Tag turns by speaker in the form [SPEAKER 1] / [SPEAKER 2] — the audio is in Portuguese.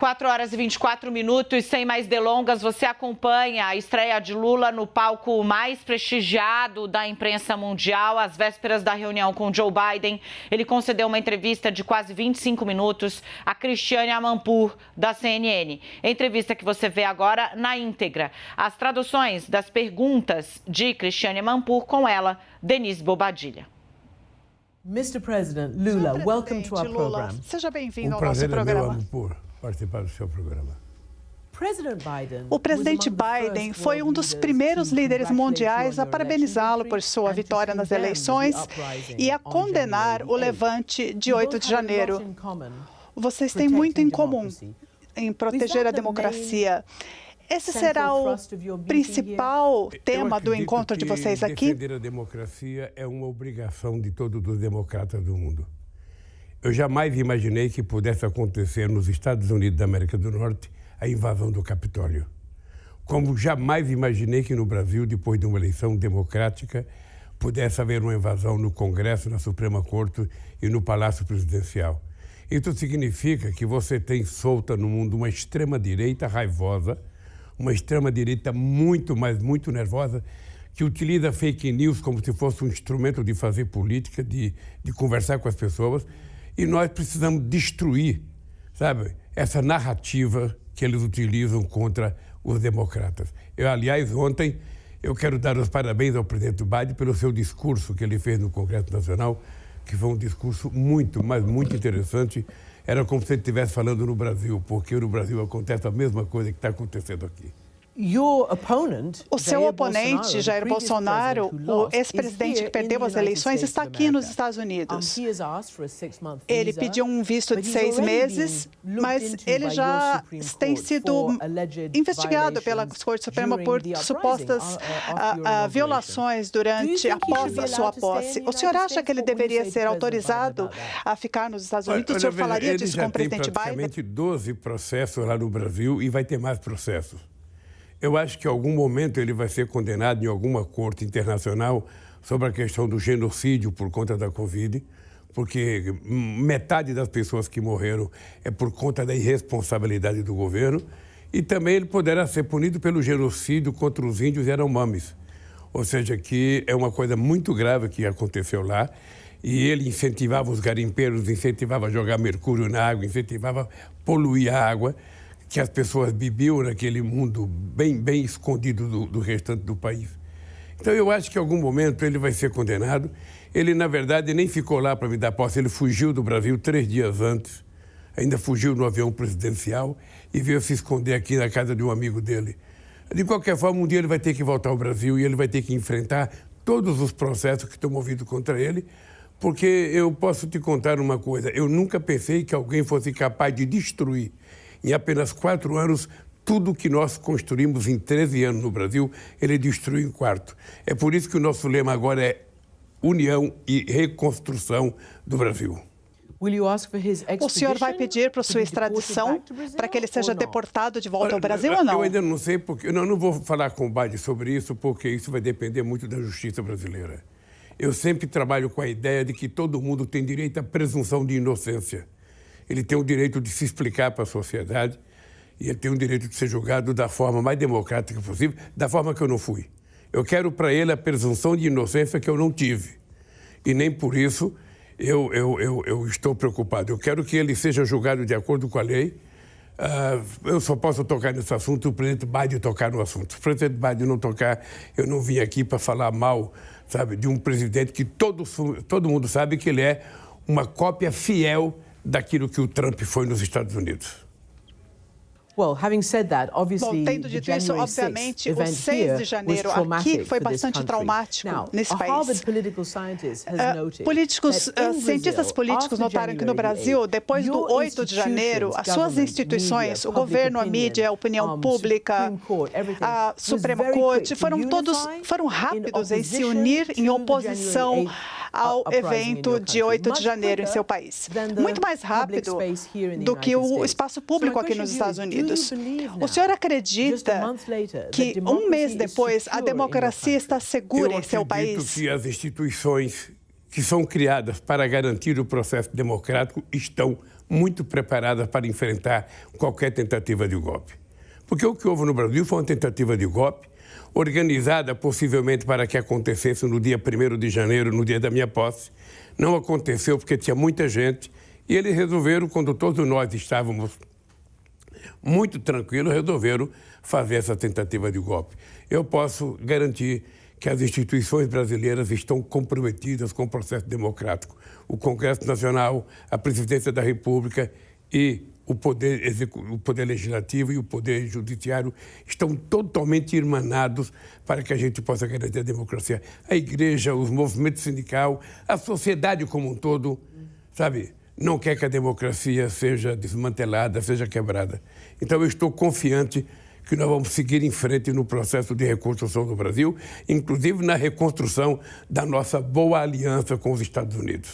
[SPEAKER 1] 4h24, sem mais delongas, você acompanha a estreia de Lula no palco mais prestigiado da imprensa mundial, às vésperas da reunião com Joe Biden. Ele concedeu uma entrevista de quase 25 minutos a Christiane Amanpour, da CNN. Entrevista que você vê agora na íntegra. As traduções das perguntas de Christiane Amanpour com ela, Denise Bobadilla.
[SPEAKER 2] Mr. President Lula, welcome to our program.
[SPEAKER 3] Seja bem-vindo ao nosso programa.
[SPEAKER 4] Participar do seu programa.
[SPEAKER 3] O presidente Biden foi um dos primeiros líderes mundiais a parabenizá-lo por sua vitória nas eleições e a condenar o levante de 8 de janeiro. Vocês têm muito em comum em proteger a democracia. Esse será o principal tema do encontro de vocês aqui?
[SPEAKER 4] Defender a democracia é uma obrigação de todos os democratas do mundo. Eu jamais imaginei que pudesse acontecer nos Estados Unidos da América do Norte a invasão do Capitólio. Como jamais imaginei que no Brasil, depois de uma eleição democrática, pudesse haver uma invasão no Congresso, na Suprema Corte e no Palácio Presidencial. Isso significa que você tem solta no mundo uma extrema-direita raivosa, uma extrema-direita muito nervosa, que utiliza fake news como se fosse um instrumento de fazer política, de conversar com as pessoas. E nós precisamos destruir, sabe, essa narrativa que eles utilizam contra os democratas. Aliás, ontem, eu quero dar os parabéns ao presidente Biden pelo seu discurso que ele fez no Congresso Nacional, que foi um discurso muito interessante. Era como se ele estivesse falando no Brasil, porque no Brasil acontece a mesma coisa que está acontecendo aqui.
[SPEAKER 3] O seu oponente, Jair Bolsonaro, o ex-presidente que perdeu as eleições, está aqui nos Estados Unidos. Ele pediu um visto de 6 meses, mas ele já tem sido investigado pela Corte Suprema por supostas violações após a sua posse. O senhor acha que ele deveria ser autorizado a ficar nos Estados Unidos? O senhor falaria disso com o presidente Biden?
[SPEAKER 4] Ele já tem praticamente 12 processos lá no Brasil e vai ter mais processos. Eu acho que em algum momento ele vai ser condenado em alguma corte internacional sobre a questão do genocídio por conta da Covid, porque metade das pessoas que morreram é por conta da irresponsabilidade do governo, e também ele poderá ser punido pelo genocídio contra os índios Yanomamis. Ou seja, que é uma coisa muito grave que aconteceu lá, e ele incentivava os garimpeiros, incentivava a jogar mercúrio na água, incentivava a poluir a água, que as pessoas bebiam naquele mundo bem escondido do restante do país. Então, eu acho que em algum momento ele vai ser condenado. Ele, na verdade, nem ficou lá para me dar posse, ele fugiu do Brasil 3 dias antes, ainda fugiu no avião presidencial e veio se esconder aqui na casa de um amigo dele. De qualquer forma, um dia ele vai ter que voltar ao Brasil e ele vai ter que enfrentar todos os processos que estão movidos contra ele, porque eu posso te contar uma coisa, eu nunca pensei que alguém fosse capaz de destruir em apenas 4 anos, tudo que nós construímos em 13 anos no Brasil, ele destruiu em 4. É por isso que o nosso lema agora é união e reconstrução do Brasil.
[SPEAKER 3] O senhor vai pedir para sua extradição para que ele seja deportado de volta ao Brasil ou não?
[SPEAKER 4] Eu ainda não sei, porque eu não vou falar com o Biden sobre isso, porque isso vai depender muito da justiça brasileira. Eu sempre trabalho com a ideia de que todo mundo tem direito à presunção de inocência. Ele tem o direito de se explicar para a sociedade e ele tem o direito de ser julgado da forma mais democrática possível, da forma que eu não fui. Eu quero para ele a presunção de inocência que eu não tive. E nem por isso eu estou preocupado. Eu quero que ele seja julgado de acordo com a lei. Eu só posso tocar nesse assunto se o presidente Biden tocar no assunto. Se o presidente Biden não tocar, eu não vim aqui para falar mal, sabe, de um presidente que todo mundo sabe que ele é uma cópia fiel daquilo que o Trump foi nos Estados Unidos.
[SPEAKER 3] Bom, tendo dito isso, obviamente, o 6 de janeiro aqui foi bastante traumático nesse país. Cientistas políticos notaram que no Brasil, depois do 8 de janeiro, as suas instituições, o governo, a mídia, a opinião pública, a Suprema Corte, foram rápidos em se unir em oposição ao evento de 8 de janeiro em seu país. Muito mais rápido do que o espaço público aqui nos Estados Unidos. O senhor acredita que um mês depois a democracia está segura em seu país?
[SPEAKER 4] Eu acredito que as instituições que são criadas para garantir o processo democrático estão muito preparadas para enfrentar qualquer tentativa de golpe. Porque o que houve no Brasil foi uma tentativa de golpe, organizada possivelmente para que acontecesse no dia 1º de janeiro, no dia da minha posse. Não aconteceu porque tinha muita gente e eles resolveram, quando todos nós estávamos muito tranquilos, resolveram fazer essa tentativa de golpe. Eu posso garantir que as instituições brasileiras estão comprometidas com o processo democrático. O Congresso Nacional, a Presidência da República e o Poder Legislativo e o Poder Judiciário estão totalmente irmanados para que a gente possa garantir a democracia. A igreja, os movimentos sindicais, a sociedade como um todo, sabe, não quer que a democracia seja desmantelada, seja quebrada. Então eu estou confiante que nós vamos seguir em frente no processo de reconstrução do Brasil, inclusive na reconstrução da nossa boa aliança com os Estados Unidos.